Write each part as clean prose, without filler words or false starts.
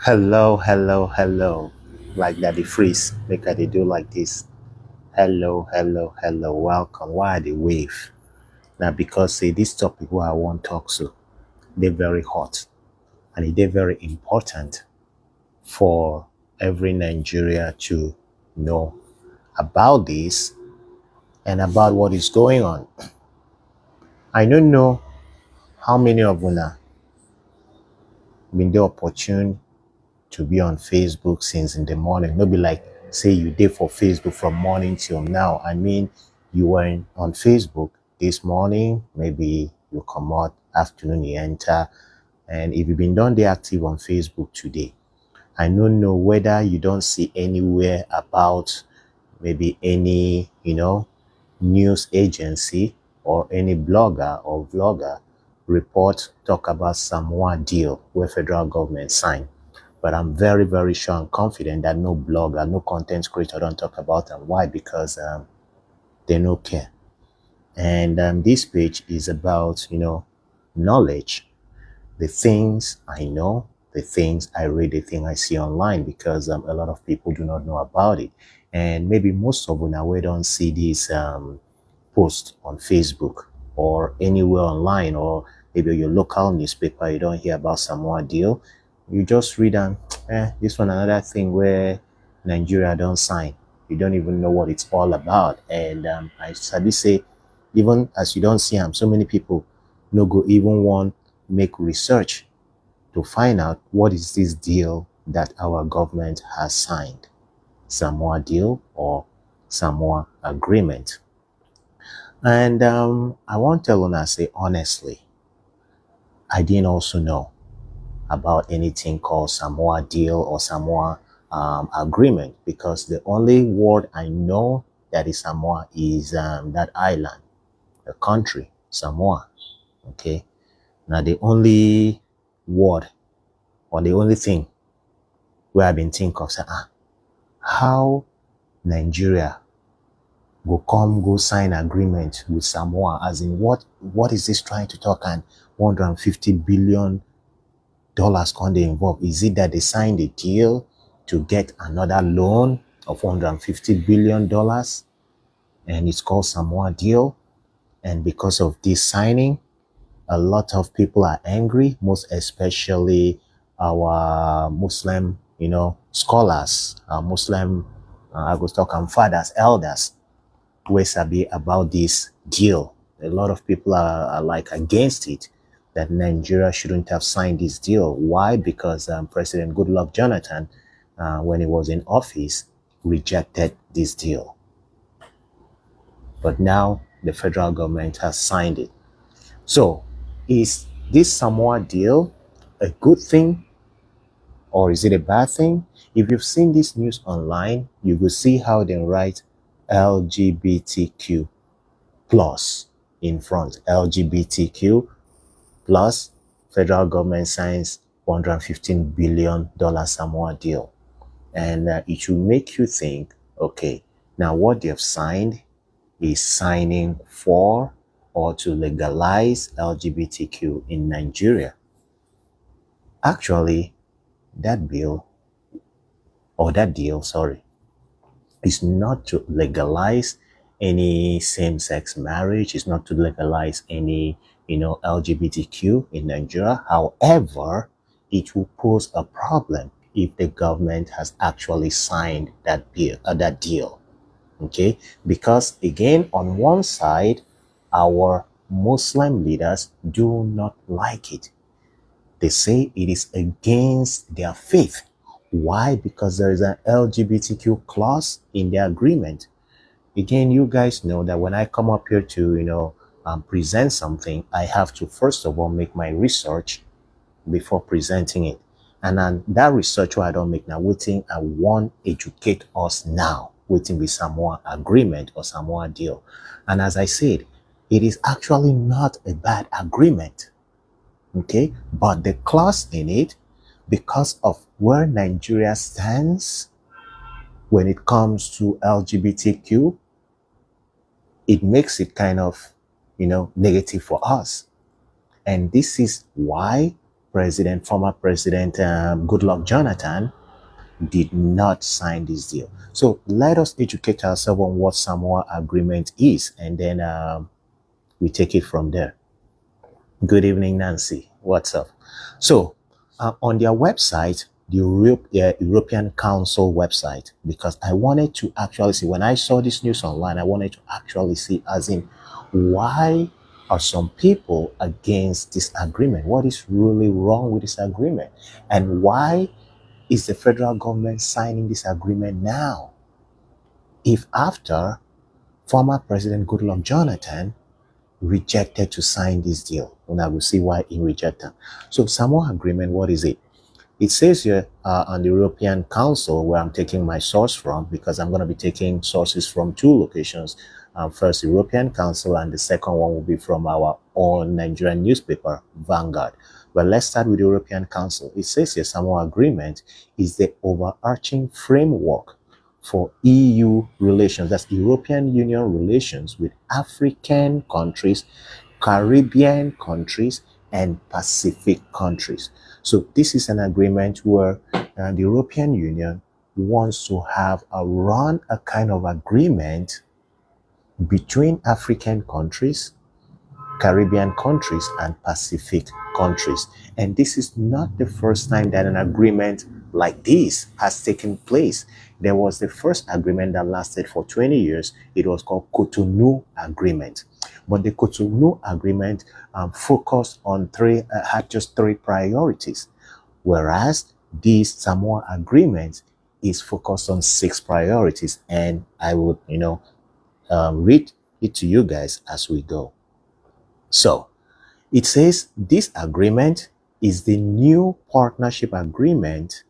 Hello, hello, hello. Like that, the freeze. Make they do like this. Hello, hello, hello. Welcome. Why they wave? Now, because say this topic where I want talk so, they're very hot and they're very important for every Nigeria to know about this and about what is going on. I don't know how many of you been the opportune to be on Facebook since in the morning. Maybe like say you did for Facebook from morning till now. I mean, you were on Facebook this morning, maybe you come out afternoon, you enter. And if you've been done the active on Facebook today, I don't know whether you don't see anywhere about maybe any, news agency or any blogger or vlogger report talk about Samoa deal where federal government signed. But I'm very, very sure and confident that no blogger, no content creator don't talk about them. Why? Because they don't care. And this page is about, knowledge, the things I know, the things I read, the things I see online, because a lot of people do not know about it. And maybe most of you now we don't see this post on Facebook or anywhere online, or maybe your local newspaper, you don't hear about Samoa deal. You just read this one another thing where Nigeria don't sign. You don't even know what it's all about. And I sadly say, even as you don't see them, so many people no go even want make research to find out what is this deal that our government has signed, Samoa deal or Samoa agreement. And I want to tell Una say honestly, I didn't also know about anything called Samoa deal or Samoa agreement, because the only word I know that is Samoa is that island, the country, Samoa. Okay. Now the only word or the only thing where I've been thinking of say, how Nigeria go sign agreement with Samoa, as in what is this trying to talk, and $150 billion can they involve? Is it that they signed a deal to get another loan of $150 billion and it's called Samoa deal? And because of this signing, a lot of people are angry, most especially our Muslim, scholars, Muslim, I was talking fathers, elders, who sabi about this deal. A lot of people are like against it, that Nigeria shouldn't have signed this deal. Why? Because President Goodluck Jonathan, when he was in office, rejected this deal. But now the federal government has signed it. So, is this Samoa deal a good thing or is it a bad thing? If you've seen this news online, you will see how they write LGBTQ plus in front. LGBTQ plus federal government signs $115 billion Samoa deal. And it should make you think, okay, now what they've signed is signing for or to legalize LGBTQ in Nigeria. Actually, that bill or that deal, sorry, is not to legalize any same-sex marriage. It's not to legalize any, LGBTQ in Nigeria. However, it will pose a problem if the government has actually signed that bill, that deal. Okay, because again, on one side, our Muslim leaders do not like it. They say it is against their faith. Why? Because there is an LGBTQ clause in the agreement. Again, you guys know that when I come up here to, present something, I have to first of all make my research before presenting it. And then that research where I don't make now, waiting, I want educate us now, waiting with Samoa agreement or Samoa deal. And as I said, it is actually not a bad agreement. Okay, but the clause in it, because of where Nigeria stands when it comes to LGBTQ, it makes it kind of, negative for us. And this is why former President Goodluck Jonathan did not sign this deal. So let us educate ourselves on what Samoa Agreement is, and then we take it from there. Good evening, Nancy. What's up? So, on their website, the European Council website, because I wanted to actually see, when I saw this news online, I wanted to actually see, as in, why are some people against this agreement? What is really wrong with this agreement? And why is the federal government signing this agreement now? If after former President Goodluck Jonathan rejected to sign this deal, and I will see why he rejected. So Samoa Agreement, what is it? It says here on the European Council, where I'm taking my source from, because I'm going to be taking sources from two locations. First, European Council, and the second one will be from our own Nigerian newspaper, Vanguard. But let's start with the European Council. It says here, Samoa Agreement is the overarching framework for EU relations, that's European Union relations with African countries, Caribbean countries, and Pacific countries. So this is an agreement where the European Union wants to have a kind of agreement between African countries, Caribbean countries, and Pacific countries. And this is not the first time that an agreement like this has taken place. There was the first agreement that lasted for 20 years. It was called Cotonou Agreement. But the Cotonou Agreement focused on had just three priorities, whereas this Samoa Agreement is focused on 6 priorities. And I would, read it to you guys as we go. So it says this agreement is the new partnership agreement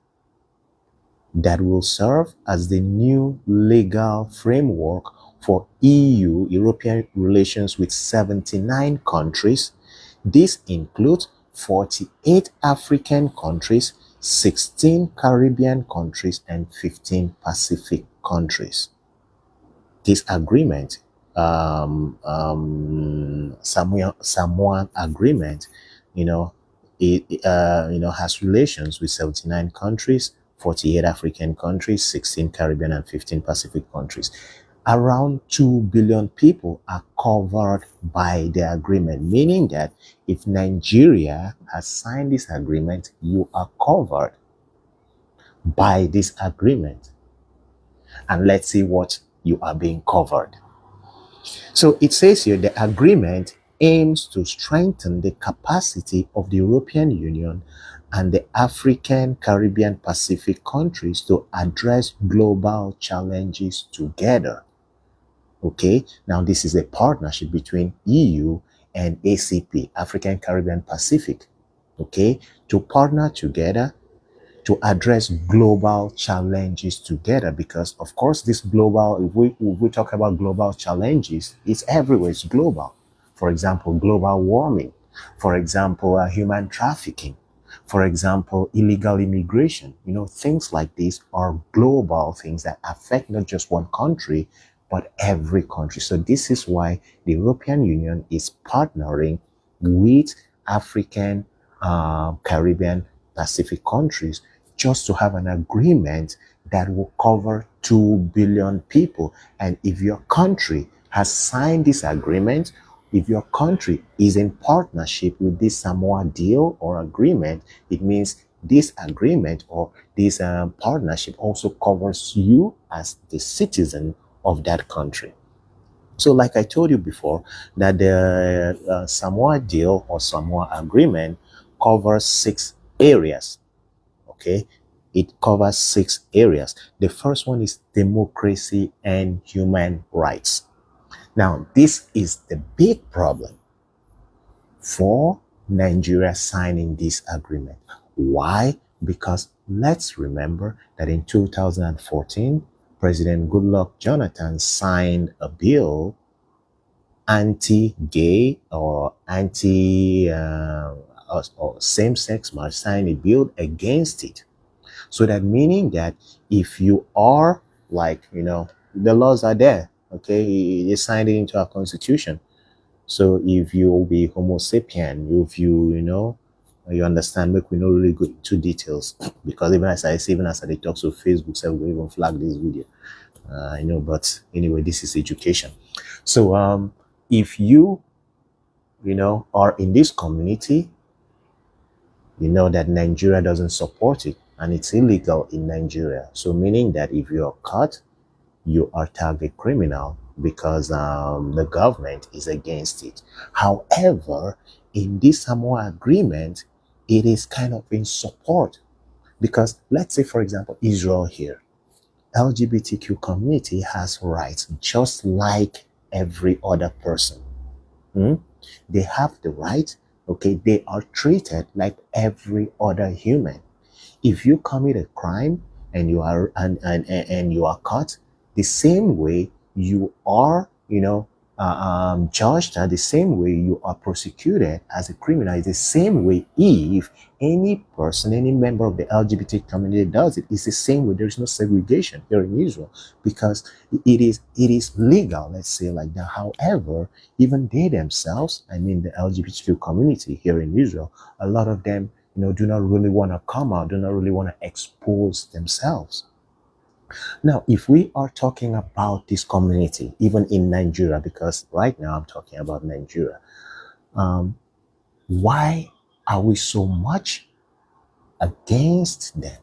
that will serve as the new legal framework for European relations with 79 countries. This includes 48 African countries, 16 Caribbean countries, and 15 Pacific countries. This agreement, Samoan Agreement, has relations with 79 countries, 48 African countries, 16 Caribbean, and 15 Pacific countries. Around 2 billion people are covered by the agreement, meaning that if Nigeria has signed this agreement, you are covered by this agreement. And let's see what you are being covered. So it says here the agreement aims to strengthen the capacity of the European Union and the African, Caribbean, Pacific countries to address global challenges together. Okay, now this is a partnership between EU and ACP, African, Caribbean, Pacific, okay, to partner together to address global challenges together, because of course this global, if we talk about global challenges, it's everywhere, it's global. For example, global warming, for example, human trafficking, for example, illegal immigration. Things like these are global things that affect not just one country, but every country. So this is why the European Union is partnering with African, Caribbean, Pacific countries just to have an agreement that will cover 2 billion people. And if your country has signed this agreement, if your country is in partnership with this Samoa deal or agreement, it means this agreement or this partnership also covers you as the citizen of that country. So like I told you before, that the Samoa deal or Samoa agreement covers 6 areas. Okay, it covers 6 areas. The first one is democracy and human rights. Now, this is the big problem for Nigeria signing this agreement. Why? Because let's remember that in 2014, President Goodluck Jonathan signed a bill anti-gay or or same-sex marriage, signed a bill against it. So that meaning that if you are the laws are there, okay, they signed it into our constitution. So if you be Homo sapien, if you You understand? Make we not really go into details because even as I say, even as I talk to Facebook, so we even flag this video. But anyway, this is education. So if you are in this community, you know that Nigeria doesn't support it and it's illegal in Nigeria. So meaning that if you're caught, you are tagged a criminal because the government is against it. However, in this Samoa agreement, it is kind of in support because let's say, for example, Israel here, LGBTQ community has rights just like every other person. They have the right, okay? They are treated like every other human. If you commit a crime and you are and you are caught, the same way you are, judged, the same way you are prosecuted as a criminal, is the same way if any person, any member of the LGBT community does it. It's the same way. There is no segregation here in Israel because it is legal, let's say like that. However, even they themselves, I mean the LGBTQ community here in Israel, a lot of them do not really want to come out, do not really want to expose themselves. Now, if we are talking about this community, even in Nigeria, because right now I'm talking about Nigeria, why are we so much against them?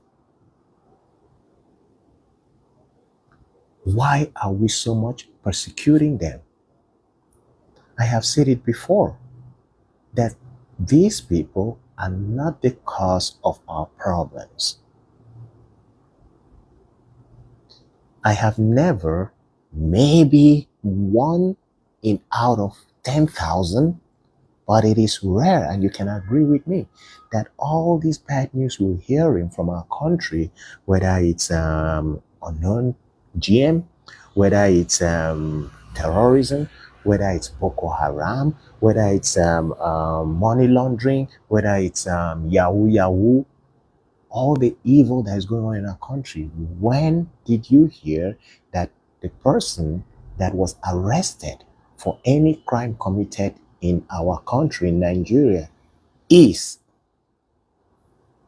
Why are we so much persecuting them? I have said it before, that these people are not the cause of our problems. I have never, maybe one in out of 10,000, but it is rare, and you can agree with me, that all these bad news we're hearing from our country, whether it's unknown GM, whether it's terrorism, whether it's Boko Haram, whether it's money laundering, whether it's Yahoo, all the evil that is going on in our country. When did you hear that the person that was arrested for any crime committed in our country, in Nigeria, is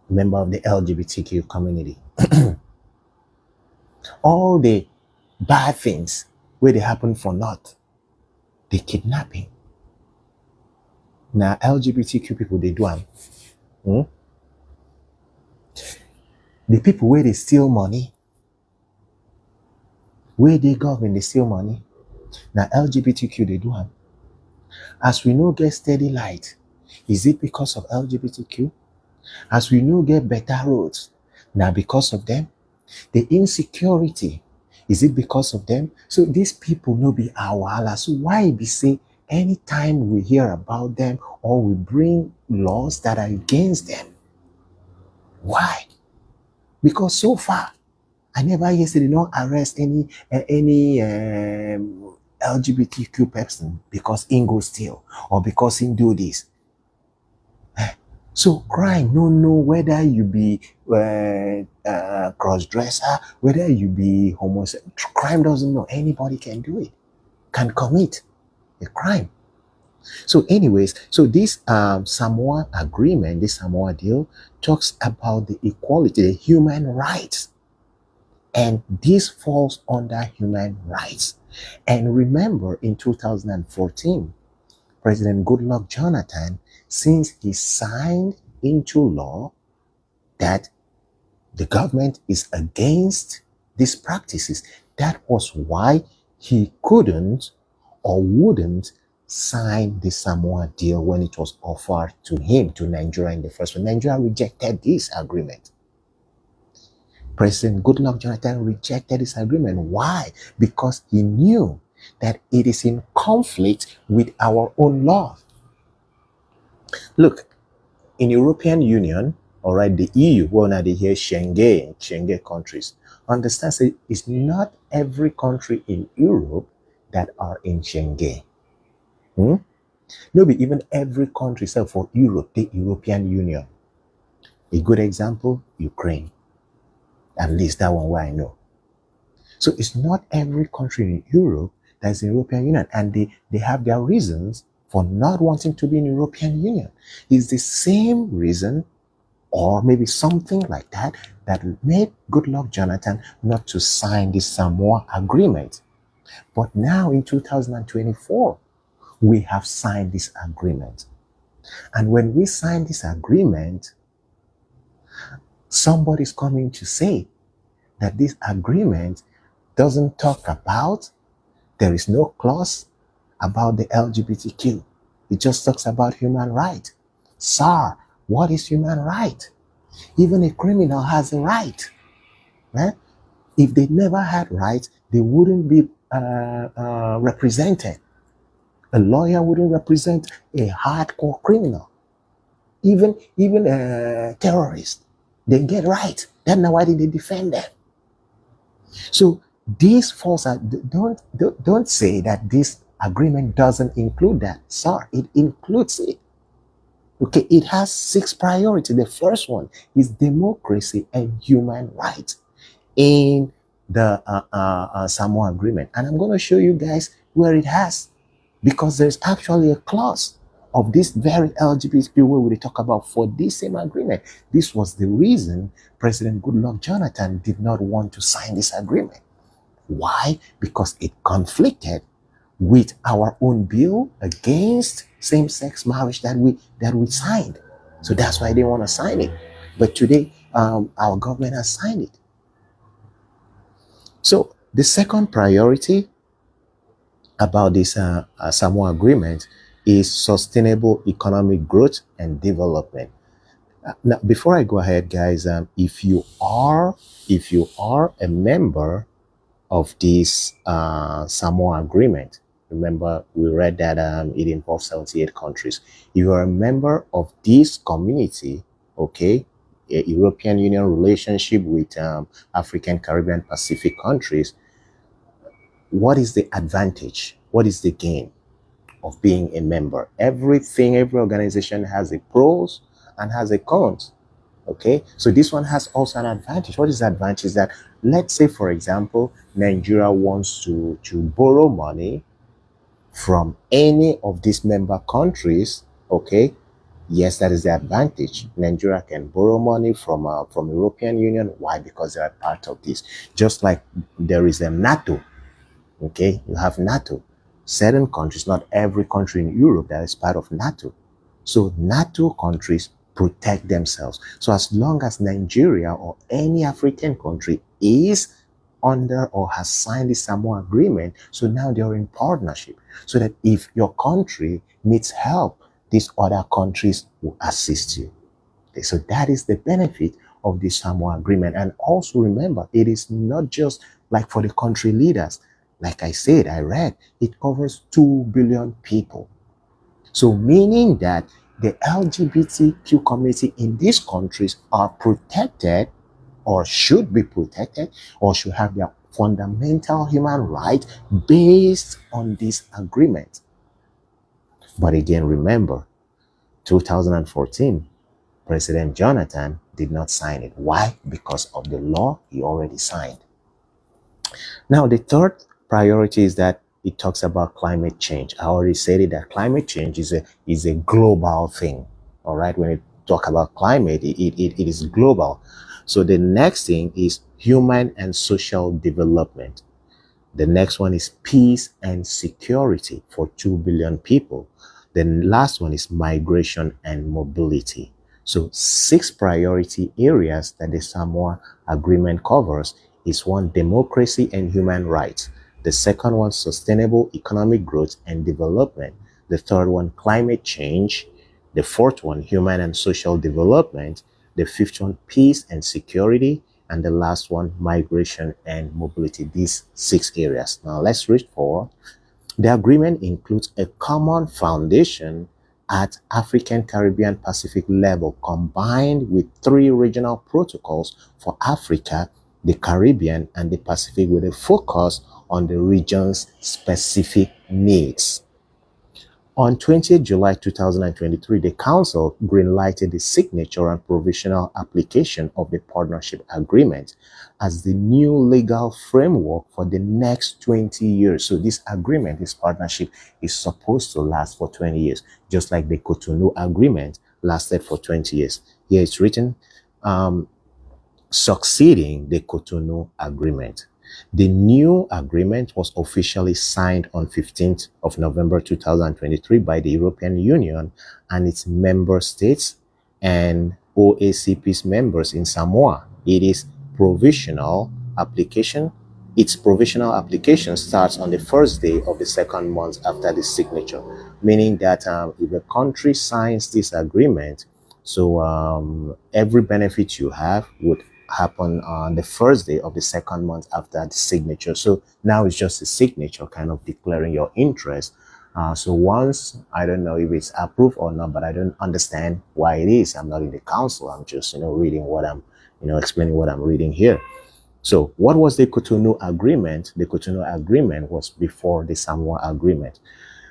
a member of the LGBTQ community? All the bad things where they happen for naught, the kidnapping. Now LGBTQ people, they do them. The people where they steal money, where they government, they steal money. Now LGBTQ, they do them. As we know, get steady light, is it because of LGBTQ? As we know, get better roads, now because of them. The insecurity, is it because of them? So these people no be our wahala. So why be say anytime we hear about them or we bring laws that are against them? Why? Because so far I never hear say they don't arrest any LGBTQ person because he go steal or because he do this. So crime no know whether you be cross-dresser, whether you be homosexual. Crime doesn't know. Anybody can do it, can commit a crime. So anyways, so this Samoa agreement, this Samoa deal talks about the equality, the human rights. And this falls under human rights. And remember, in 2014, President Goodluck Jonathan, since he signed into law that the government is against these practices, that was why he couldn't or wouldn't sign the Samoa deal when it was offered to him, to Nigeria in the first place. Nigeria rejected this agreement. President Goodluck Jonathan rejected this agreement. Why? Because he knew that it is in conflict with our own law. Look, in European Union, all right, the EU, well, now they hear Schengen countries. Understand, say, it's not every country in Europe that are in Schengen. No, be even every country except for Europe, the European Union. A good example, Ukraine. At least that one where I know. So it's not every country in Europe that's in the European Union, and they have their reasons for not wanting to be in the European Union. It's the same reason, or maybe something like that, that made Goodluck Jonathan not to sign the Samoa agreement. But now in 2024, we have signed this agreement. And when we sign this agreement, somebody's coming to say that this agreement doesn't talk about, there is no clause about the LGBTQ. It just talks about human right. Sir, what is human right? Even a criminal has a right. Right? If they never had rights, they wouldn't be represented. A lawyer wouldn't represent a hardcore criminal. Even a terrorist, they get rights. That's not why they defend them. So these false, don't say that this agreement doesn't include that. Sir, it includes it. Okay, it has 6 priorities. The first one is democracy and human rights in the Samoa agreement. And I'm going to show you guys where it has, because there's actually a clause of this very LGBT where we talk about for this same agreement. This was the reason President Goodluck Jonathan did not want to sign this agreement. Why? Because it conflicted with our own bill against same-sex marriage that we signed. So that's why they want to sign it. But today, our government has signed it. So the second priority about this Samoa agreement is sustainable economic growth and development. Now, before I go ahead, guys, if you are a member of this Samoa agreement, remember we read that it involves 78 countries. If you are a member of this community, okay, a European Union relationship with African, Caribbean, Pacific countries, what is the advantage? What is the gain of being a member? Every organization has a pros and has a cons. Okay, so this one has also an advantage. What is the advantage? That let's say, for example, Nigeria wants to borrow money from any of these member countries. Okay, yes, that is the advantage. Nigeria can borrow money from European Union. Why? Because they are part of this. Just like there is a NATO. Okay, you have NATO. Certain countries, not every country in Europe that is part of NATO. So NATO countries protect themselves. So as long as Nigeria or any African country is under or has signed the Samoa agreement, so now they're in partnership. So that if your country needs help, these other countries will assist you. Okay, so that is the benefit of the Samoa agreement. And also remember, it is not just like for the country leaders. Like I said, I read, it covers 2 billion people. So meaning that the LGBTQ community in these countries are protected, or should be protected, or should have their fundamental human right based on this agreement. But again, remember, 2014, President Jonathan did not sign it. Why? Because of the law he already signed. Now, the third priority is that it talks about climate change. I already said it, that climate change is a global thing. All right, when you talk about climate, it is global. So the next thing is human and social development. The next one is peace and security for 2 billion people. The last one is migration and mobility. So 6 priority areas that the Samoa Agreement covers is one, democracy and human rights. The second one, sustainable economic growth and development. The third one, climate change. The fourth one, human and social development. The fifth one, peace and security. And the last one, migration and mobility. These 6 areas. Now let's read forward. The agreement includes a common foundation at African, Caribbean, Pacific level, combined with 3 regional protocols for Africa, the Caribbean, and the Pacific, with a focus on the region's specific needs. On 20th July 2023, the Council greenlighted the signature and provisional application of the partnership agreement as the new legal framework for the next 20 years. So this agreement, this partnership, is supposed to last for 20 years, just like the Cotonou agreement lasted for 20 years. Here it's written, succeeding the Cotonou agreement. The new agreement was officially signed on 15th of November 2023 by the European Union and its member states and OACP's members in Samoa. It is provisional application. Its provisional application starts on the first day of the second month after the signature, meaning that if a country signs this agreement, so every benefit you have would happen on the first day of the second month after the signature. So now it's just a signature kind of declaring your interest. So once, I don't know if it's approved or not, but I don't understand why it is. I'm not in the council. I'm just, reading what I'm, explaining what I'm reading here. So what was the Cotonou agreement? The Cotonou agreement was before the Samoa agreement.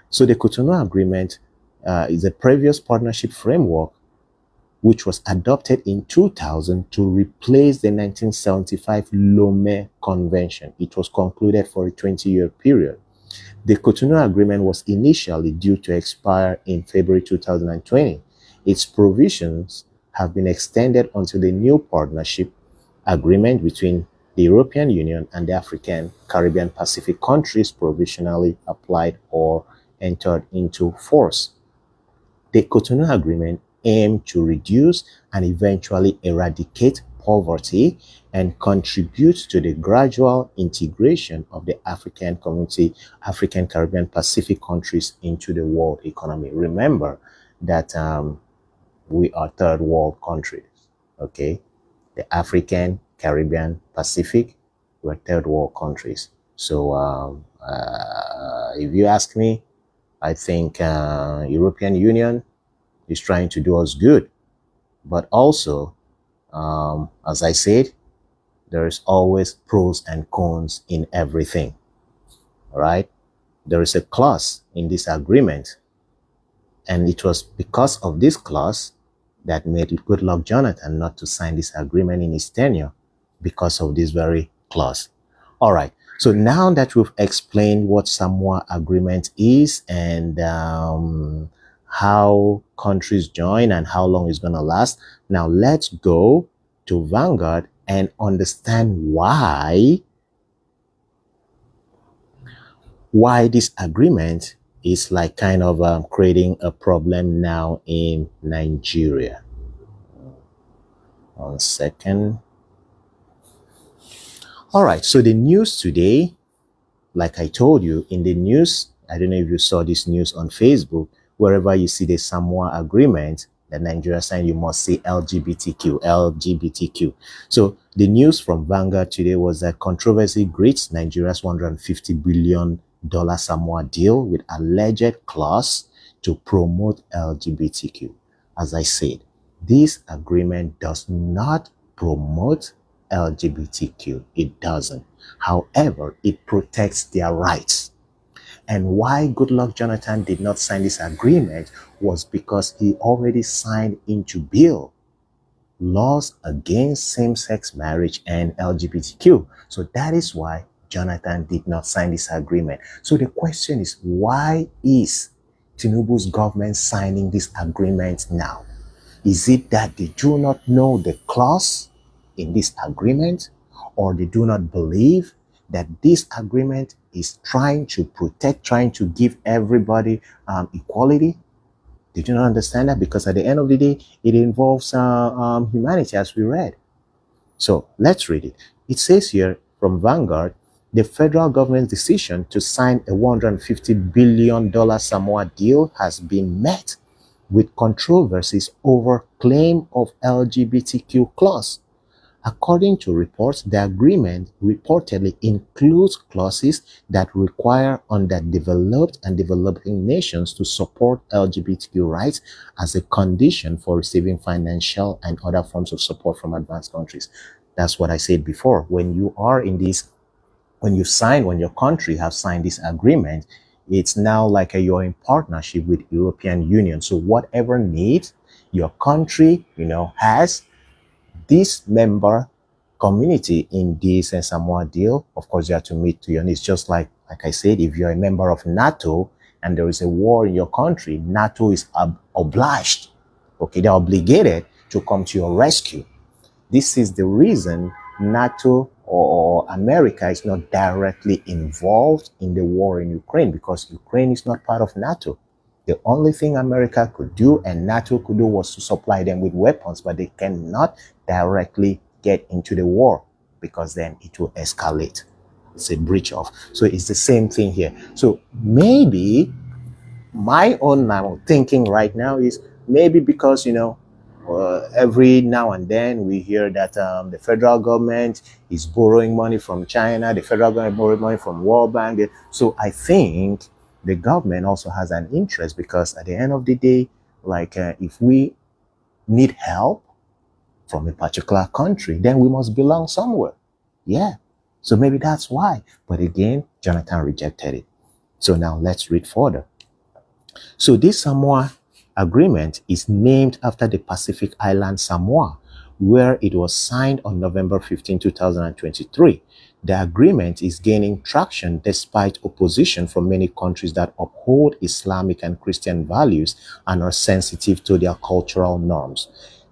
So the Cotonou agreement is a previous partnership framework which was adopted in 2000 to replace the 1975 Lomé Convention. It was concluded for a 20-year period. The Cotonou Agreement was initially due to expire in February 2020. Its provisions have been extended until the new partnership agreement between the European Union and the African, Caribbean, Pacific countries provisionally applied or entered into force. The Cotonou Agreement aimed to reduce and eventually eradicate poverty and contribute to the gradual integration of the African community, African, Caribbean, Pacific countries into the world economy. Remember that we are third world countries, okay? The African, Caribbean, Pacific, we're third world countries. So if you ask me, I think European Union is trying to do us good. But also, as I said, there is always pros and cons in everything, all right? There is a clause in this agreement, and it was because of this clause that made Goodluck Jonathan not to sign this agreement in his tenure, because of this very clause. All right, so now that we've explained what Samoa Agreement is and how countries join and how long it's going to last, now let's go to Vanguard and understand why this agreement is like kind of creating a problem now in Nigeria. 1 second. All right, so the news today, like I told you, in the news, I don't know if you saw this news on Facebook, wherever you see the Samoa Agreement that Nigeria signed, you must see LGBTQ. So the news from Vanguard today was that controversy greets Nigeria's $150 billion Samoa deal with alleged clause to promote LGBTQ. As I said, this agreement does not promote LGBTQ. It doesn't. However, it protects their rights. And why Goodluck Jonathan did not sign this agreement was because he already signed into bill laws against same-sex marriage and LGBTQ. So that is why Jonathan did not sign this agreement. So the question is, why is Tinubu's government signing this agreement now? Is it that they do not know the clause in this agreement, or they do not believe that this agreement is trying to protect, trying to give everybody equality? They do not understand that, because at the end of the day, it involves humanity, as we read. So let's read it. It says here from Vanguard, the federal government's decision to sign a $150 billion Samoa deal has been met with controversies over claim of LGBTQ clause. According to reports, the agreement reportedly includes clauses that require underdeveloped and developing nations to support LGBTQ rights as a condition for receiving financial and other forms of support from advanced countries. That's what I said before. When you are in this, when your country have signed this agreement, It's now like you're in partnership with European Union. So whatever needs your country, has this member community in this Samoa deal, of course, you have to meet to your needs. Just like I said, if you're a member of NATO and there is a war in your country, NATO is obliged, okay, they're obligated to come to your rescue. This is the reason NATO or America is not directly involved in the war in Ukraine, because Ukraine is not part of NATO. The only thing America could do and NATO could do was to supply them with weapons, but they cannot directly get into the war because then it will escalate. It's a breach of. So it's the same thing here. So maybe my own thinking right now is maybe because, every now and then we hear that the federal government is borrowing money from China, the federal government borrowing money from World Bank. So I think the government also has an interest, because at the end of the day, if we need help from a particular country, then we must belong somewhere. Yeah. So maybe that's why. But again, Jonathan rejected it. So now let's read further. So this Samoa agreement is named after the Pacific island Samoa, where it was signed on November 15, 2023. The agreement is gaining traction despite opposition from many countries that uphold Islamic and Christian values and are sensitive to their cultural norms.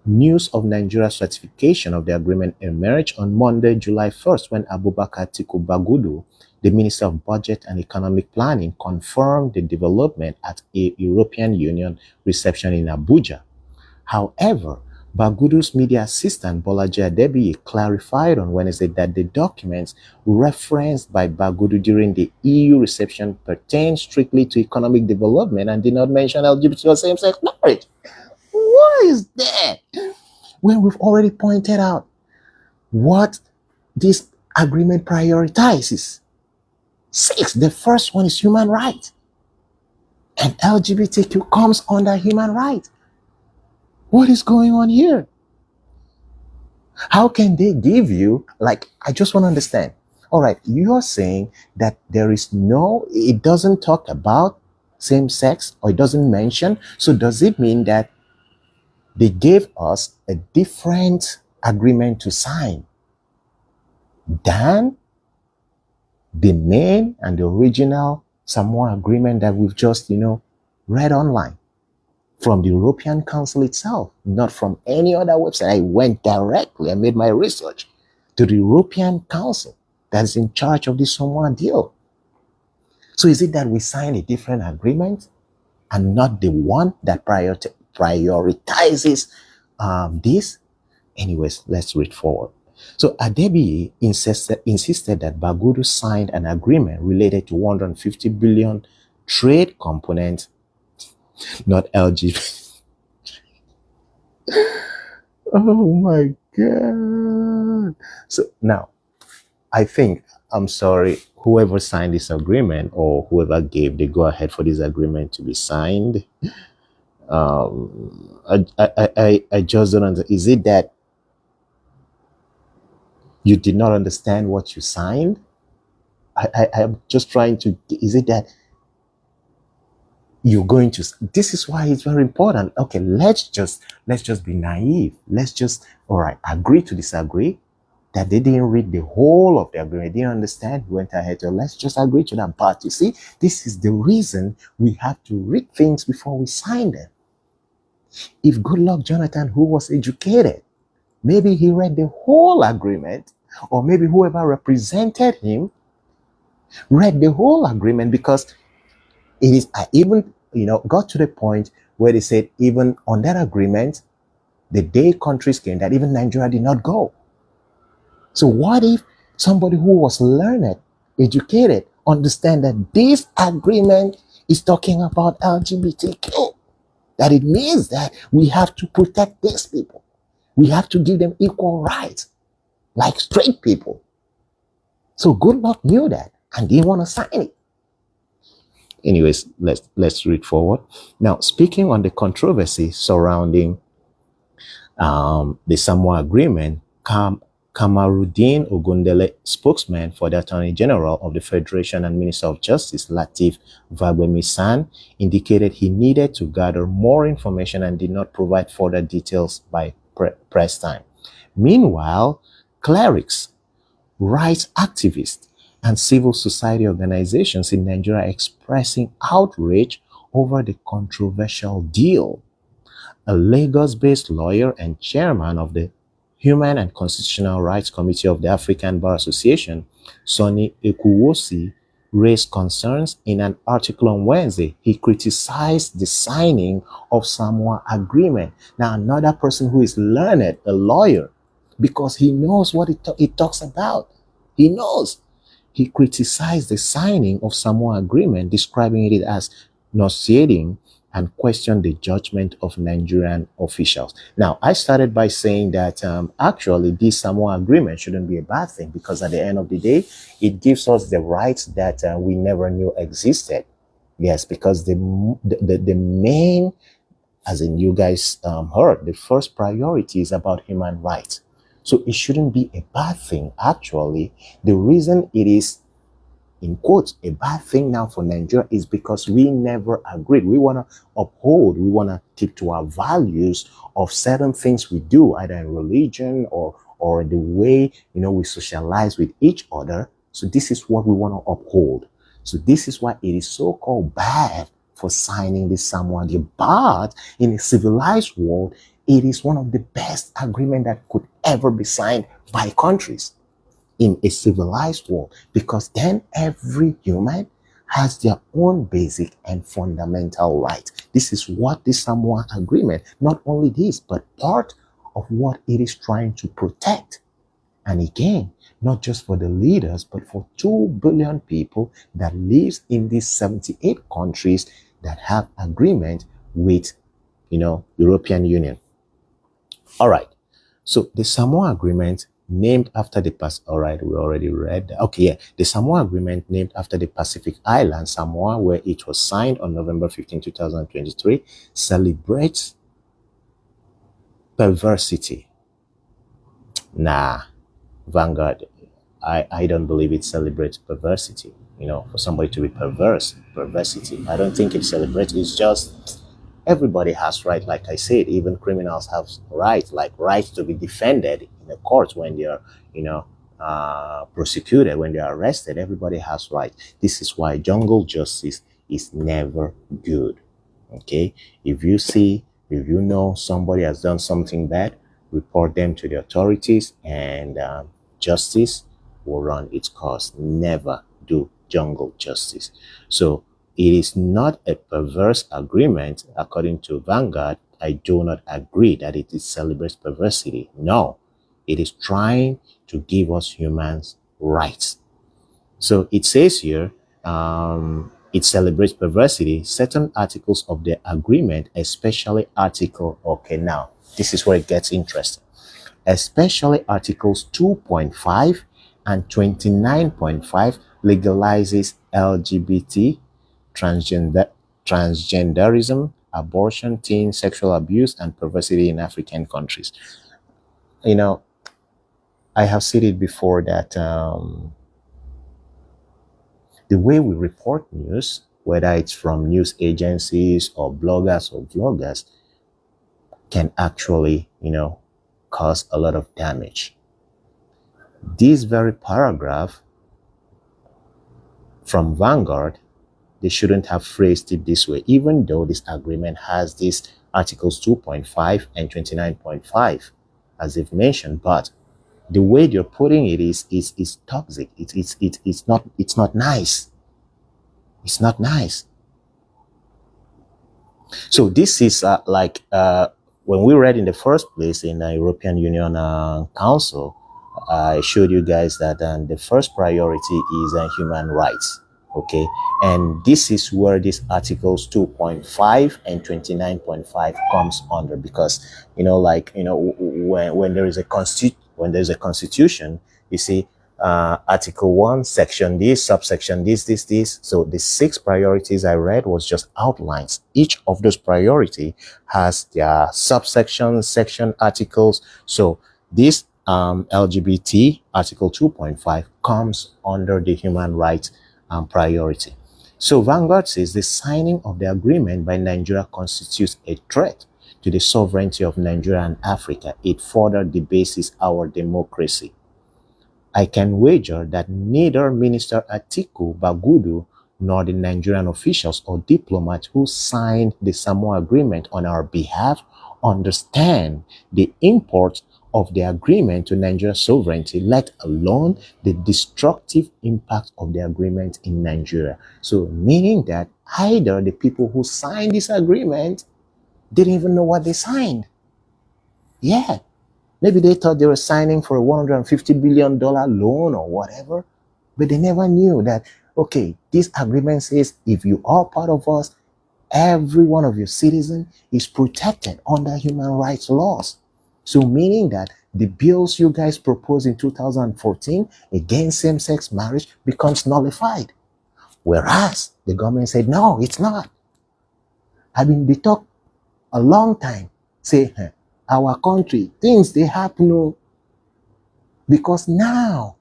News of Nigeria's ratification of the agreement emerged on Monday, July 1st, when Abubakar Atiku Bagudu, the Minister of Budget and Economic Planning, confirmed the development at a European Union reception in Abuja. However, Bagudu's media assistant Bolaji Adebiyi clarified on Wednesday that the documents referenced by Bagudu during the EU reception pertain strictly to economic development and did not mention LGBT or same-sex marriage. What is that? When we've already pointed out what this agreement prioritizes. 6, the first one is human rights. And LGBTQ comes under human rights. What is going on here? How can they give you, I just want to understand. All right, you're saying that it doesn't talk about same sex, or it doesn't mention. So does it mean that they gave us a different agreement to sign than the main and the original Samoa agreement that we've just, read online from the European Council itself, not from any other website? I went directly, I made my research to the European Council that's in charge of the Samoa deal. So is it that we signed a different agreement and not the one that prioritizes this? Anyways, let's read forward. So Adebiyi insisted that Bagudu signed an agreement related to 150 billion trade component, not LGBT. Oh my God. So now, I'm sorry, whoever signed this agreement or whoever gave the go-ahead for this agreement to be signed, I just don't understand. Is it that you did not understand what you signed? I'm just trying to, is it that you're going to, this is why it's very important. Okay, let's just be naive. Let's just, all right, agree to disagree that they didn't read the whole of the agreement. They didn't understand, went ahead. So let's just agree to that part. You see, this is the reason we have to read things before we sign them. If Goodluck Jonathan, who was educated, maybe he read the whole agreement, or maybe whoever represented him read the whole agreement, because it is, I even, got to the point where they said even on that agreement, the day countries came, that even Nigeria did not go. So what if somebody who was learned, educated, understand that this agreement is talking about LGBTQ? That it means that we have to protect these people. We have to give them equal rights, like straight people. So Goodluck knew that and didn't want to sign it. Anyways, let's read forward. Now, speaking on the controversy surrounding the Samoa agreement, Kamaruddin Ogundele, spokesman for the Attorney General of the Federation and Minister of Justice, Lateef Fagbemi, indicated he needed to gather more information and did not provide further details by press time. Meanwhile, clerics, rights activists, and civil society organizations in Nigeria are expressing outrage over the controversial deal. A Lagos-based lawyer and chairman of the Human and Constitutional Rights Committee of the African Bar Association, Sonny Ekuwosi, raised concerns in an article on Wednesday. He criticized the signing of Samoa Agreement. Now, another person who is learned, a lawyer, because he knows what it talks about. He knows. He criticized the signing of Samoa Agreement, describing it as nauseating, and questioned the judgment of Nigerian officials. Now, I started by saying that actually this Samoa Agreement shouldn't be a bad thing, because at the end of the day, it gives us the rights that we never knew existed. Yes, because the main, as in you guys heard, the first priority is about human rights. So it shouldn't be a bad thing. Actually, the reason it is, in quotes, a bad thing now for Nigeria is because we never agreed. We want to uphold, we want to keep to our values of certain things we do, either in religion or the way, we socialize with each other. So this is what we want to uphold. So this is why it is so-called bad for signing this Samoa deal. But in a civilized world, it is one of the best agreements that could ever be signed by countries in a civilized world, because then every human has their own basic and fundamental right. This is what the Samoa Agreement, not only this, but part of what it is trying to protect. And again, not just for the leaders, but for 2 billion people that lives in these 78 countries that have agreement with, European Union. All right. So the Samoa Agreement, named after the all right, we already read that. Okay, yeah. The Samoa Agreement, named after the Pacific island, Samoa, where it was signed on November 15, 2023, celebrates perversity. Nah, Vanguard, I don't believe it celebrates perversity. For somebody to be perversity. I don't think it celebrates. It's just everybody has right. Like I said, even criminals have rights, like rights to be defended in the courts when they are, prosecuted, when they are arrested. Everybody has rights. This is why jungle justice is never good. Okay, if you know somebody has done something bad, report them to the authorities, and justice will run its course. Never do jungle justice. So it is not a perverse agreement, according to Vanguard. I do not agree that it celebrates perversity. No, it is trying to give us humans rights. So it says here, it celebrates perversity. Certain articles of the agreement, especially okay, now this is where it gets interesting. Especially Articles 2.5 and 29.5 legalizes LGBT, transgenderism, abortion, teen sexual abuse, and perversity in African countries. I have said it before that the way we report news, whether it's from news agencies or bloggers or vloggers, can actually, cause a lot of damage. This very paragraph from Vanguard, they shouldn't have phrased it this way, even though this agreement has these Articles 2.5 and 29.5, as they've mentioned, but the way they're putting it is toxic. It's not nice. It's not nice. So this is when we read in the first place in the European Union Council, I showed you guys that the first priority is human rights. Okay, and this is where these Articles 2.5 and 29.5 comes under, because when there is a constitution, you see Article 1, Section this, subsection this. So the 6 priorities I read was just outlines. Each of those priority has their subsections, section, articles. So this LGBT, Article 2.5, comes under the human rights priority. So Vanguard says the signing of the agreement by Nigeria constitutes a threat to the sovereignty of Nigeria and Africa. It further debases our democracy. I can wager that neither Minister Atiku Bagudu nor the Nigerian officials or diplomats who signed the Samoa agreement on our behalf understand the import of the agreement to Nigeria's sovereignty, let alone the destructive impact of the agreement in Nigeria. So meaning that either the people who signed this agreement didn't even know what they signed. Yeah. Maybe they thought they were signing for a $150 billion loan or whatever, but they never knew that, okay, this agreement says if you are part of us, every one of your citizens is protected under human rights laws. So meaning that the bills you guys proposed in 2014 against same-sex marriage becomes nullified. Whereas the government said, no, it's not. I mean, they talk a long time, say, our country, things they happen because now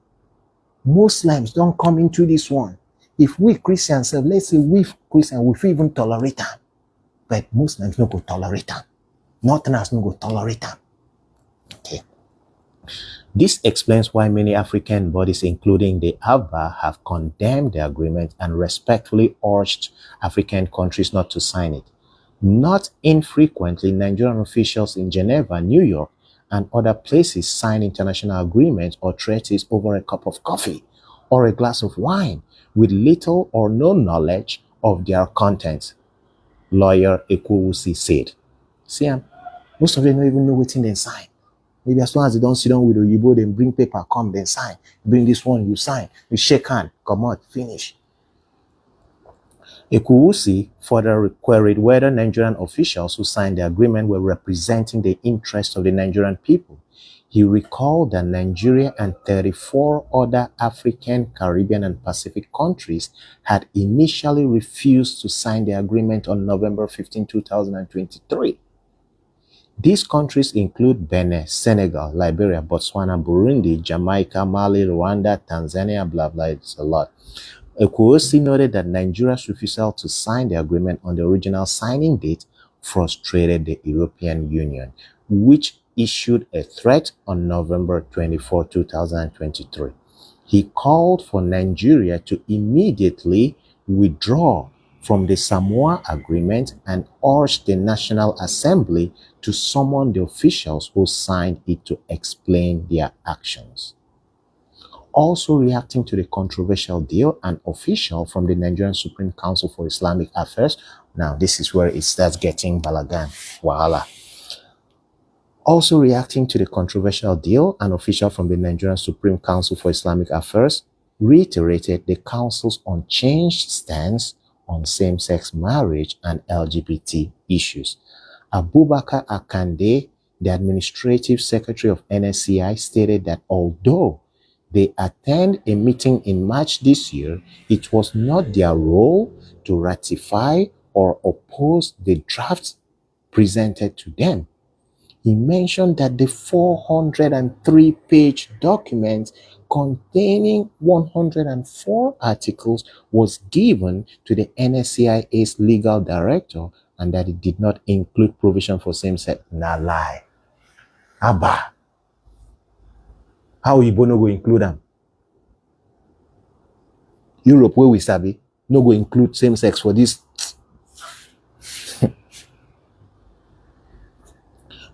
Muslims don't come into this one. If we Christians, let's say we Christians, we even tolerate them, but Muslims no go tolerate them. Northerners no go tolerate them. Okay. This explains why many African bodies, including the ABBA, have condemned the agreement and respectfully urged African countries not to sign it. Not infrequently, Nigerian officials in Geneva, New York, and other places sign international agreements or treaties over a cup of coffee or a glass of wine with little or no knowledge of their contents, lawyer Ekwusi said. See, most of them don't even know what they sign. Maybe as long as they don't sit down with Oyibo, then bring paper, come, then sign. Bring this one, you sign. You shake hand, come out, finish. Ekwusi further queried whether Nigerian officials who signed the agreement were representing the interests of the Nigerian people. He recalled that Nigeria and 34 other African, Caribbean, and Pacific countries had initially refused to sign the agreement on November 15, 2023. These countries include Benin, Senegal, Liberia, Botswana, Burundi, Jamaica, Mali, Rwanda, Tanzania, blah, blah, it's a lot. Ekwusi noted that Nigeria's refusal to sign the agreement on the original signing date frustrated the European Union, which issued a threat on November 24, 2023. He called for Nigeria to immediately withdraw from the Samoa agreement and urged the National Assembly to summon the officials who signed it to explain their actions. Also reacting to the controversial deal, an official from the Nigerian Supreme Council for Islamic Affairs, now this is where it starts getting balagan, wahala. Also reacting to the controversial deal, an official from the Nigerian Supreme Council for Islamic Affairs reiterated the council's unchanged stance on same-sex marriage and LGBT issues. Abubakar Akande, the administrative secretary of NSCI, stated that although they attend a meeting in March this year, it was not their role to ratify or oppose the drafts presented to them. He mentioned that the 403-page document containing 104 articles was given to the NSCIA's legal director and that it did not include provision for same-sex. Nah lie. Abba. How Igbo no go include them? Europe, where we sabi, no go include same-sex for this.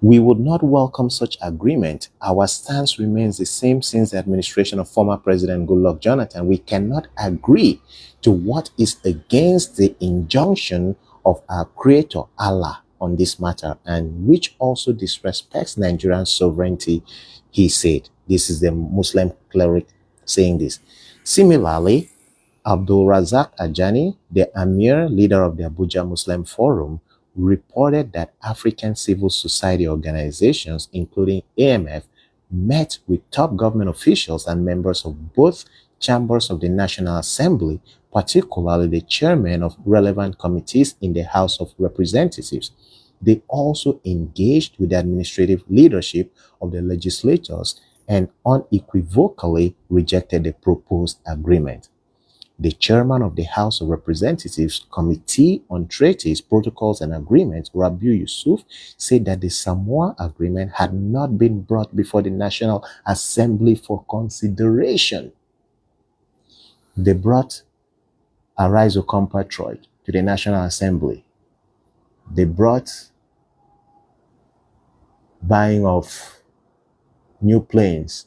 We would not welcome such agreement. Our stance remains the same since the administration of former President Goodluck Jonathan. We cannot agree to what is against the injunction of our Creator, Allah, on this matter, and which also disrespects Nigerian sovereignty, he said. This is the Muslim cleric saying this. Similarly, Abdul Razak Ajani, the Amir, leader of the Abuja Muslim Forum, reported that African civil society organizations, including AMF, met with top government officials and members of both chambers of the National Assembly, particularly the chairman of relevant committees in the House of Representatives. They also engaged with the administrative leadership of the legislators and unequivocally rejected the proposed agreement. The chairman of the House of Representatives Committee on Treaties, Protocols and Agreements, Rabiu Yusuf, said that the Samoa Agreement had not been brought before the National Assembly for consideration. They brought Arizo Compatriot to the National Assembly. They brought buying of new planes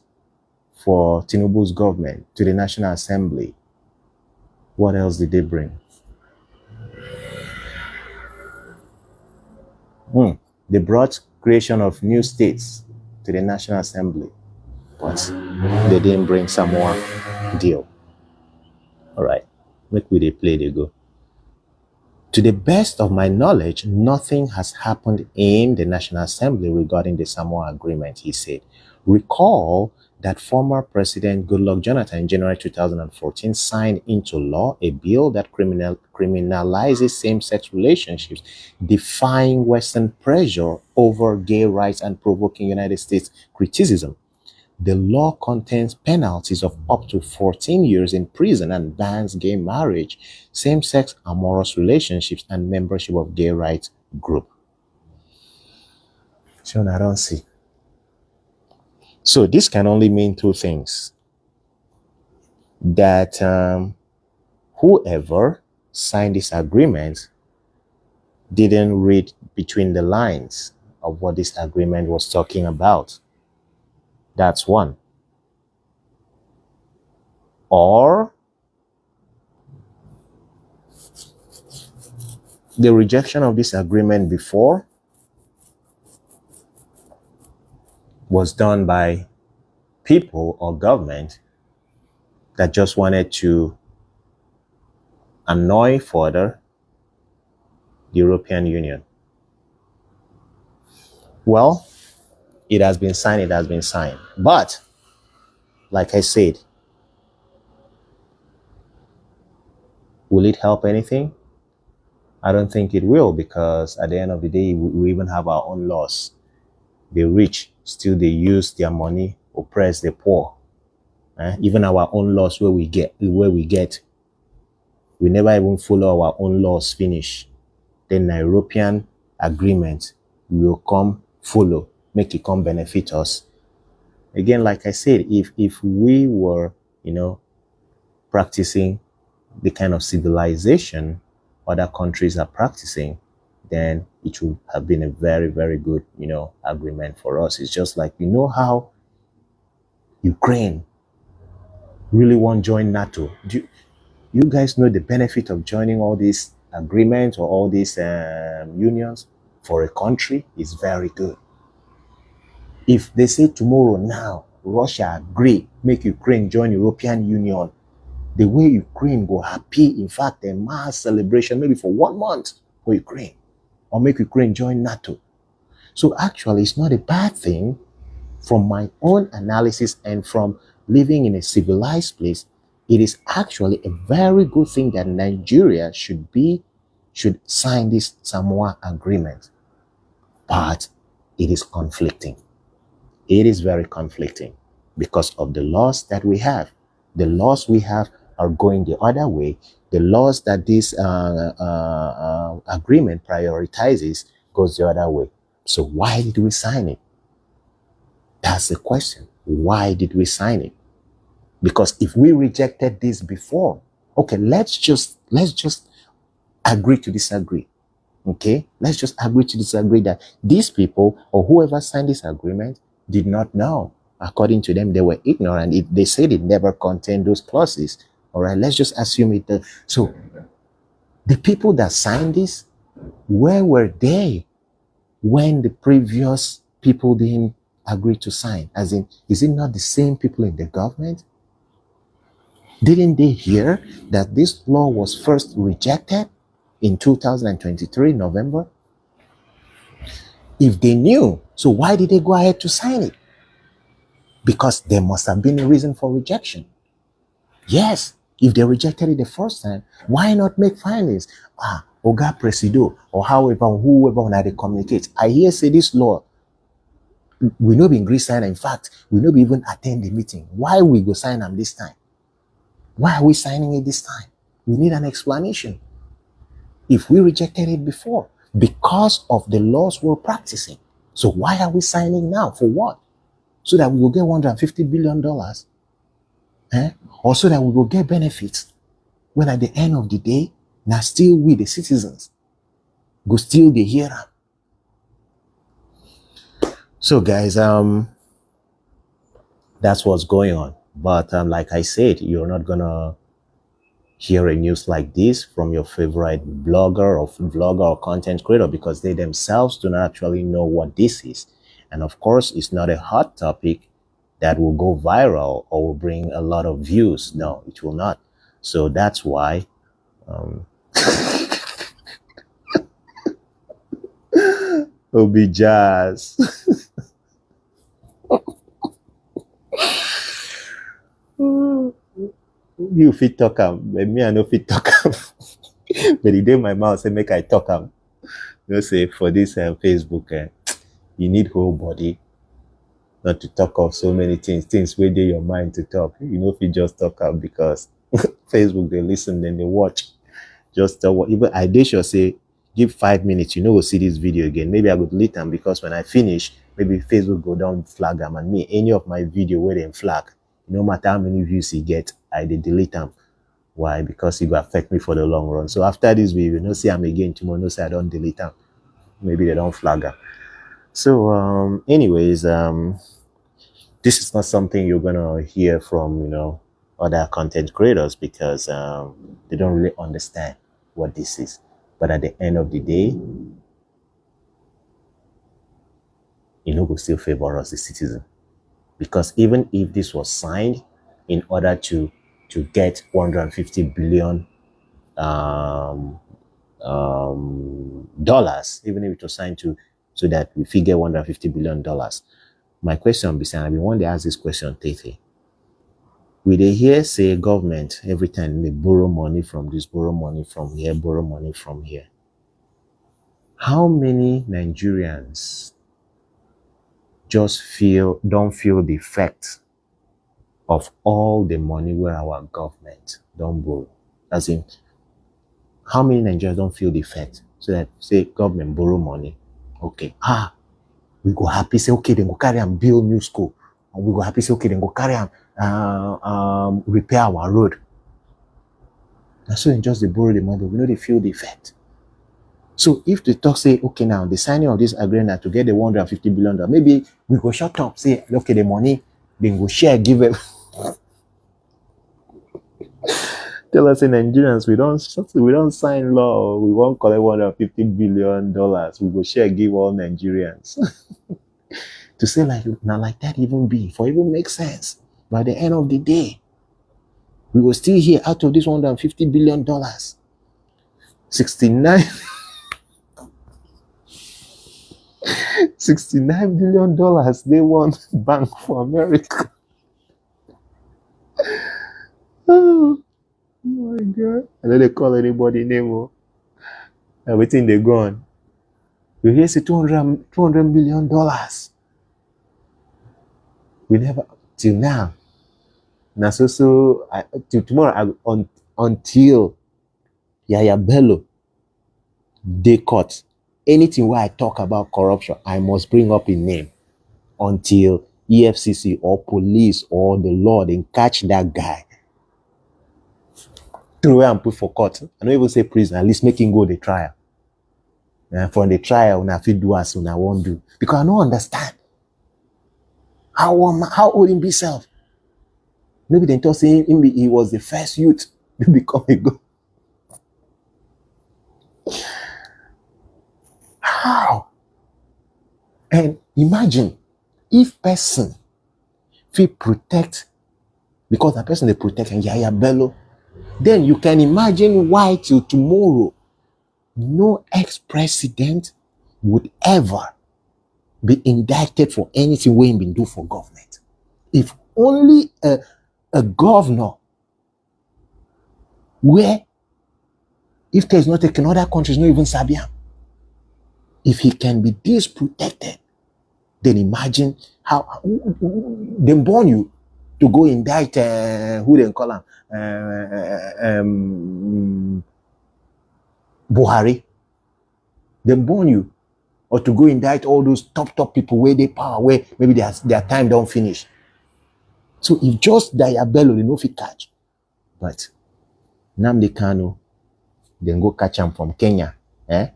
for Tinubu's government to the National Assembly. What else did they bring? They brought creation of new states to the National Assembly, but they didn't bring Samoa deal. All right, make we dey play they go. To the best of my knowledge, nothing has happened in the National Assembly regarding the Samoa Agreement, he said. Recall that former President Goodluck Jonathan in January 2014 signed into law a bill that criminalizes same-sex relationships, defying Western pressure over gay rights and provoking United States criticism. The law contains penalties of up to 14 years in prison and bans gay marriage, same-sex amorous relationships, and membership of gay rights group. So I don't see. So this can only mean two things. That whoever signed this agreement didn't read between the lines of what this agreement was talking about. That's one. Or the rejection of this agreement before was done by people or government that just wanted to annoy further the European Union. Well, it has been signed. But, like I said, will it help anything? I don't think it will, because at the end of the day, we even have our own laws. The rich, still they use their money, oppress the poor. Even our own laws we never even follow our own laws finish. Then the European agreement will come follow, make it come benefit us. Again, like I said, if we were, practicing the kind of civilization other countries are practicing, then it would have been a very, very good, agreement for us. It's just like, how Ukraine really want to join NATO. Do you guys know the benefit of joining all these agreements or all these unions for a country? Is very good. If they say tomorrow now, Russia agree, make Ukraine join European Union, the way Ukraine go happy, in fact, a mass celebration, maybe for 1 month for Ukraine, or make Ukraine join NATO. So actually, it's not a bad thing. From my own analysis and from living in a civilized place, it is actually a very good thing that Nigeria should sign this Samoa agreement. But it is conflicting. It is very conflicting because of the laws that we have. The laws we have are going the other way. The laws that this agreement prioritizes goes the other way. So why did we sign it? That's the question. Why did we sign it? Because if we rejected this before, okay, let's just agree to disagree. Okay, let's just agree to disagree that these people or whoever signed this agreement did not know. According to them, they were ignorant. They said it never contained those clauses. All right, let's just assume it. So the people that signed this, where were they when the previous people didn't agree to sign? As in, is it not the same people in the government? Didn't they hear that this law was first rejected in 2023, November? If they knew, so why did they go ahead to sign it? Because there must have been a reason for rejection. Yes, if they rejected it the first time, why not make findings? Oga Presido, or however, whoever when they communicate. I hear say this law, We no be agree sign. In fact, we no be even attend the meeting. Why we go sign them this time? Why are we signing it this time? We need an explanation. If we rejected it before, because of the laws we're practicing. So why are we signing now? For what? So that we will get $150 billion? Or so that we will get benefits? When at the end of the day, now still we, the citizens, go still the hearer. So guys, that's what's going on. But like I said, you're not gonna hear a news like this from your favorite blogger or vlogger or content creator, because they themselves do not actually know what this is. And of course, it's not a hot topic that will go viral or will bring a lot of views. No, it will not. So that's why Obi Jazz. You fit talk am, but me I no fit talk am. But the day my mouth say make I talk am, you know, say for this Facebook, you need whole body, not to talk of so many things where they your mind to talk. You know, if you just talk am because Facebook they listen, then they watch. Just what even I did sure say give 5 minutes, you know, we'll see this video again. Maybe I would delete them because when I finish, maybe Facebook go down flag them, and me any of my video where they flag, no matter how many views he get, I did delete them. Why? Because it will affect me for the long run. So after this video, no see them again tomorrow, no say I don't delete them. Maybe they don't flag them. So anyways, this is not something you're gonna hear from, you know, other content creators, because they don't really understand what this is. But at the end of the day, you know, will still favor us, the citizen. Because even if this was signed in order to get 150 billion dollars, even if it was signed so that we figure $150 billion, my question be saying, I mean, one day ask this question, Tete. We they hear say government every time they borrow money from this, borrow money from here, borrow money from here. How many Nigerians just don't feel the effect of all the money where our government don't borrow? As in, how many Nigerians don't feel the effect? So that say government borrow money, okay, we go happy say okay, then go carry and build new school, and we go happy say okay, then go carry and repair our road. And so just they borrow the money, but we know they feel the effect. So if the talk say, okay, now the signing of this agreement to get the $150 billion, maybe we go shut up, say, okay, the money, then go share, give it. Tell us in Nigerians, we don't sign law, we won't collect $150 billion, we go share, give all Nigerians. To say like, now like that even be, for even make sense. By the end of the day, we will still hear out of this $150 billion, 69 billion dollars they want Bank for America. Oh my God. I don't they call anybody name. Everything they gone. You hear say $200 million. We never, till now. Now so till tomorrow until Yaya Bello they caught. Anything where I talk about corruption, I must bring up a name until EFCC or police or the law then catch that guy. Throw away and put for court. I don't even say prison, at least make him go the trial. And from the trial, when I feel do as soon I won't do. Because I don't understand. How old him be self? Maybe they thought saying he was the first youth to become a god. How? And imagine if person feel protect, because the person they protect and Yaya Bello, then you can imagine why till tomorrow no ex-president would ever be indicted for anything we ain't been do for government. If only a governor where if there's not taken other countries, not even Sabian, if he can be this protected, Then imagine how they born you to go indict who they call him Buhari. They born you, or to go indict all those top people where they power, where maybe their time don't finish. So if just Diabello, they no fit catch. But Nnamdi Kanu, then go catch him from Kenya. Eh?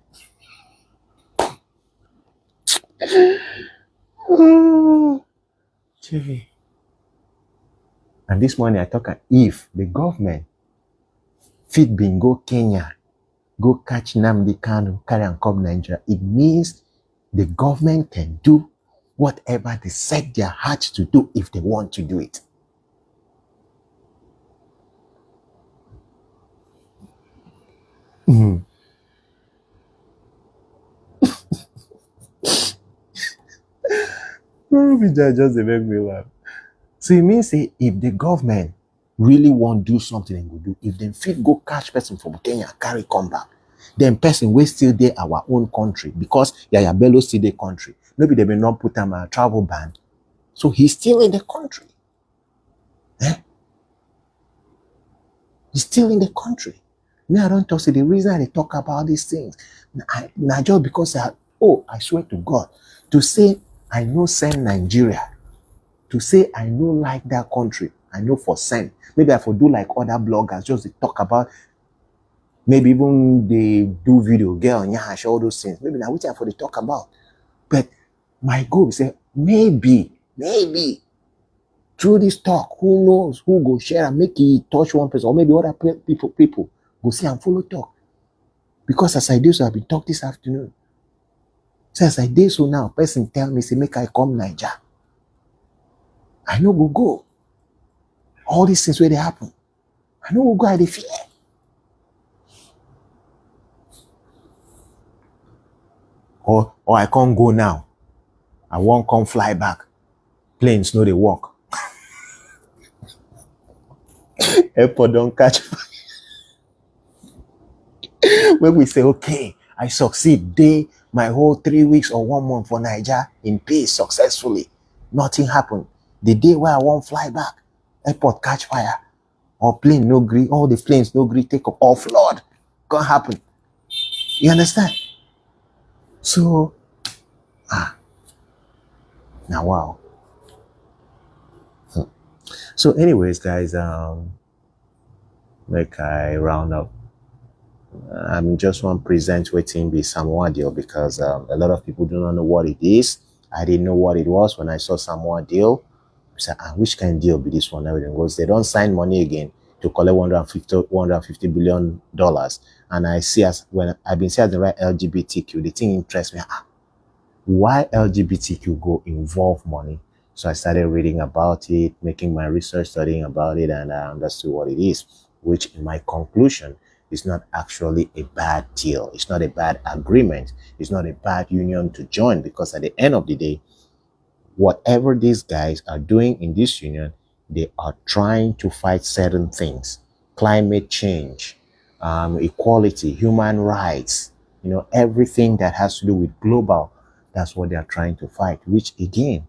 And this morning I talk if the government fit been go Kenya, go catch Nnamdi Kanu, carry and come Nigeria, it means the government can do whatever they set their hearts to do if they want to do it. Just make me laugh. So it means say if the government really want to do something and go do, if they fit go catch person from Kenya, carry come back, then person will still there our own country because Yaya Bello still the country. Maybe they may not put him a travel ban. So he's still in the country. He's still in the country. Me, I don't talk. So the reason I talk about these things, not just because I swear to God, to say I know send Nigeria, to say I know like that country, I know for send. Maybe I for do like other bloggers, just to talk about, maybe even they do video, girl, nyash, all those things. Maybe now which I for they talk about. But my goal is say maybe through this talk, who knows who go share and make it touch one person, or maybe other people go see and follow talk. Because as I do so, I've been talk this afternoon. So as I did so now, person tell me, say, make I come Niger. I know go. All these things where they happen. I know go, I dey fear. Or I can't go now. I won't come fly back. Planes know they walk. Airport don't catch. When we say, okay, I succeed, day my whole 3 weeks or 1 month for Niger in peace successfully. Nothing happened. The day where I won't fly back, airport catch fire. Or plane no gree, all the planes no gree take up, or flood. Can't happen. You understand? So, now wow. So anyways, guys, make I round up. I'm just want to present waiting the Samoa deal because a lot of people do not know what it is. I didn't know what it was when I saw Samoa deal. I said, which kind of deal be this one? Everything goes, they don't sign money again to collect $150 billion. And I see as when I've been saying the right LGBTQ, the thing interests me. Why LGBTQ go involve money? So I started reading about it, making my research, studying about it, and I understood what it is, which in my conclusion is not actually a bad deal. It's not a bad agreement. It's not a bad union to join, because at the end of the day, whatever these guys are doing in this union, they are trying to fight certain things. Climate change, equality, human rights, everything that has to do with global, that's what they are trying to fight, which again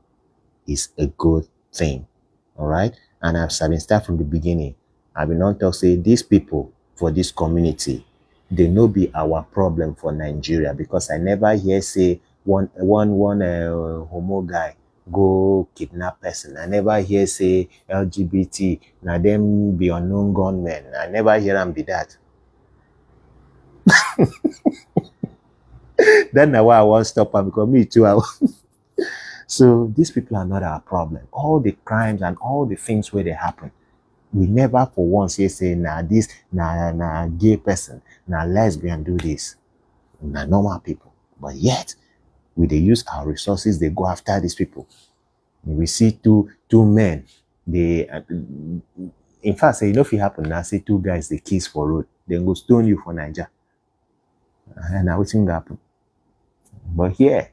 is a good thing. All right. And I've been starting from the beginning. I've been on talk say these people for this community, they no be our problem for Nigeria, because I never hear say one homo guy go kidnap person. I never hear say LGBT now them be unknown gunmen. I never hear them be that. That's not why I want to stop them, because me too. So these people are not our problem. All the crimes and all the things where they happen, we never for once say this gay person, lesbian do this, normal people. But yet we they use our resources, they go after these people. We see two men, they in fact say if it happen now, say two guys they kiss for road, then go stone you for Niger. And now what's going happen? But here,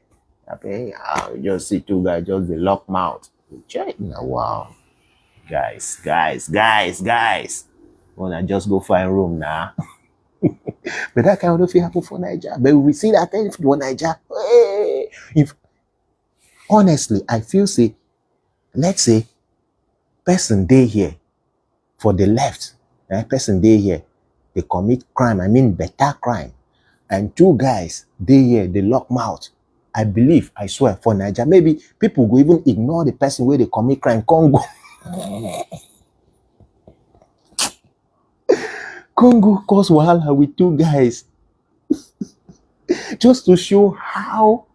you just see two guys just they lock mouth. Wow. Guys. Wanna just go find room now. But that kind of thing happen for Niger. But we see that thing for Niger. Hey, Honestly, I feel say, let's say, person dey here for the left, person dey here, they commit crime, I mean better crime, and two guys dey here, they lock mouth. I believe, I swear, for Nigeria, maybe people go even ignore the person where they commit crime, Congo. Congo cause wahala with two guys just to show how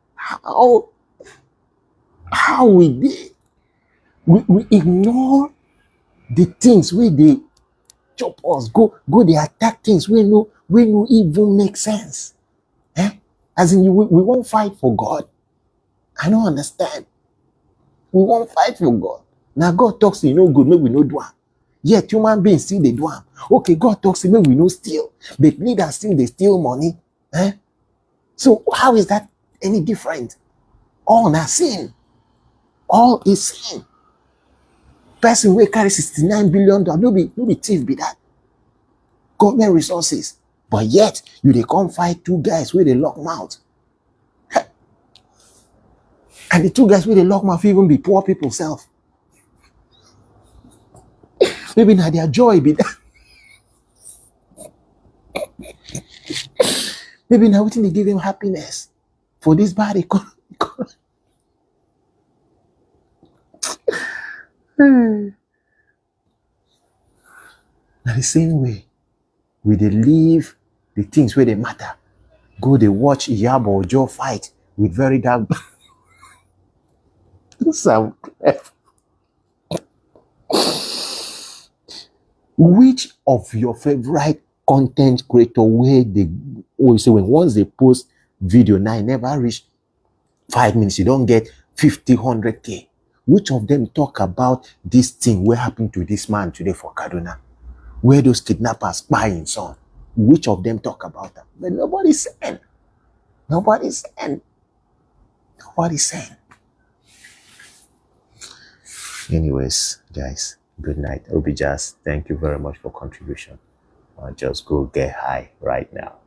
we ignore the things where they chop us, go they attack things we no even make sense. As in we won't fight for God. I don't understand. We won't fight for God. Now God talks to you no good, maybe we no do am. Yet human beings still they do am. Okay, God talks to me, we no steal, but leaders still they steal money. So how is that any different? All na sin. All is sin. Person wey carry $69 billion, no be thief be that. Government resources. But yet, you dey come fight two guys where they lock mouth. And the two guys where they lock mouth even be poor people self. Maybe na their joy be that. Maybe na wetin dey give them happiness for this bad economy. Na the same way we dey leave the things where they matter, go dey watch Iyabo Ojo fight with very dark. Some which of your favorite content creator where they always say when once they post video now it never reach 5 minutes, you don't get 50, 100K. Which of them talk about this thing what happened to this man today for Kaduna, where those kidnappers buying son? Which of them talk about that? But nobody's saying. Nobody's saying. Nobody's saying. Anyways, guys, good night. Obijas, thank you very much for contribution. I'll just go get high right now.